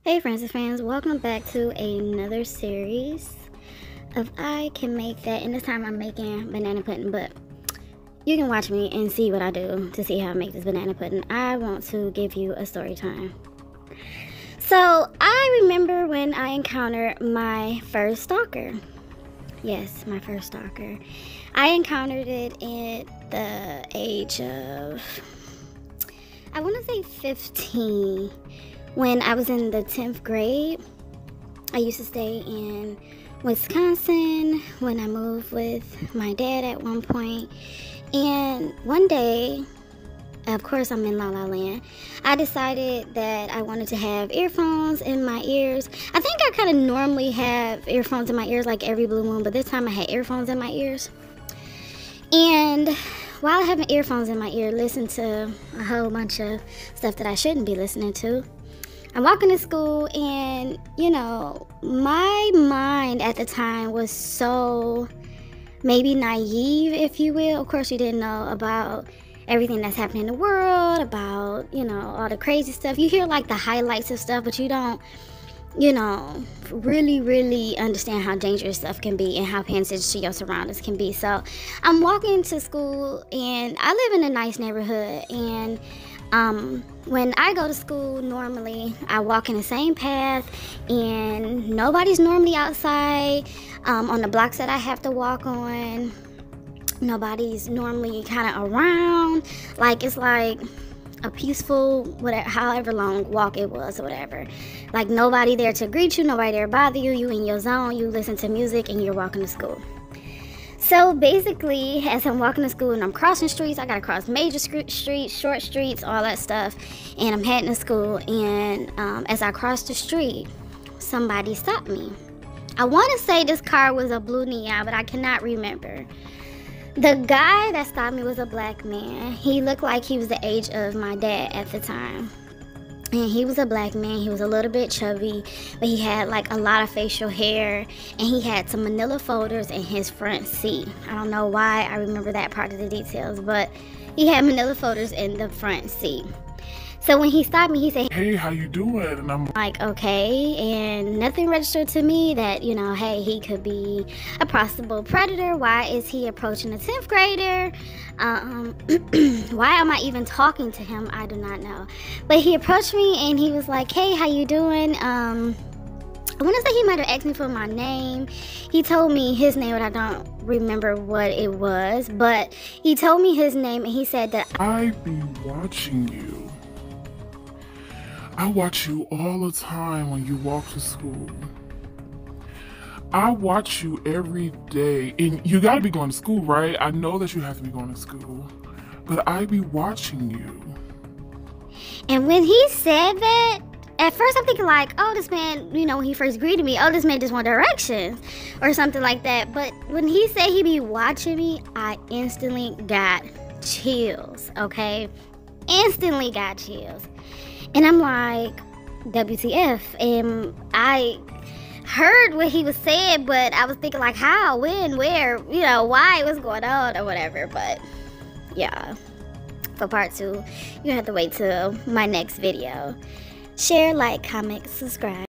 Hey friends and fans, welcome back to another series of I Can Make That, and this time I'm making banana pudding, but you can watch me and see what I do to see how I make this banana pudding. I want to give you a story time. So I remember when I encountered my first stalker. Yes, my first stalker. I encountered it at the age of, I want to say 15. When I was in the 10th grade. I used to stay in Wisconsin when I moved with my dad at one point. And one day, of course I'm in La La Land, I decided that I wanted to have earphones in my ears. I think I kind of normally have earphones in my ears like every blue moon, but this time I had earphones in my ears. And while having earphones in my ear, listen to a whole bunch of stuff that I shouldn't be listening to. I'm walking to school, and you know, my mind at the time was so maybe naive, if you will. Of course, you didn't know about everything that's happening in the world, about, you know, all the crazy stuff. You hear like the highlights of stuff, but you don't, you know, really understand how dangerous stuff can be and how paying attention to your surroundings can be. So I'm walking to school, and I live in a nice neighborhood, and when I go to school, normally I walk in the same path, and nobody's normally outside on the blocks that I have to walk on. Nobody's normally kind of around. Like, it's like a peaceful, whatever, however long walk it was or whatever. Like, nobody there to greet you, nobody there to bother you. You in your zone, you listen to music, and you're walking to school. So basically, as I'm walking to school and I'm crossing streets, I gotta cross major streets, short streets, all that stuff, and I'm heading to school. And as I crossed the street, somebody stopped me. I want to say this car was a blue Neon, but I cannot remember. The guy that stopped me was a black man. He looked like he was the age of my dad at the time. And he was a black man. He was a little bit chubby, but he had like a lot of facial hair, and he had some manila folders in his front seat. I don't know why I remember that part of the details, but he had manila folders in the front seat. So when he stopped me, he said, "Hey, how you doing?" And I'm like, okay, and nothing registered to me that, you know, hey, he could be a possible predator. Why is he approaching a 10th grader? Why am I even talking to him? I do not know. But he approached me, and he was like, hey, how you doing? I want to say he might have asked me for my name. He told me his name, but I don't remember what it was. But he told me his name, and he said that I be watching you. I watch you all the time when you walk to school. I watch you every day. And you gotta be going to school, right? I know that you have to be going to school. But I be watching you. And when he said that, at first I'm thinking like, oh, this man, you know, when he first greeted me, oh, this man just want directions or something like that. But when he said he be watching me, I instantly got chills, okay? Instantly got chills. And I'm like, WTF? And I heard what he was saying, but I was thinking like, how, when, where, you know, why, what's going on or whatever. But yeah, for part 2, you have to wait till my next video. Share, like, comment, subscribe.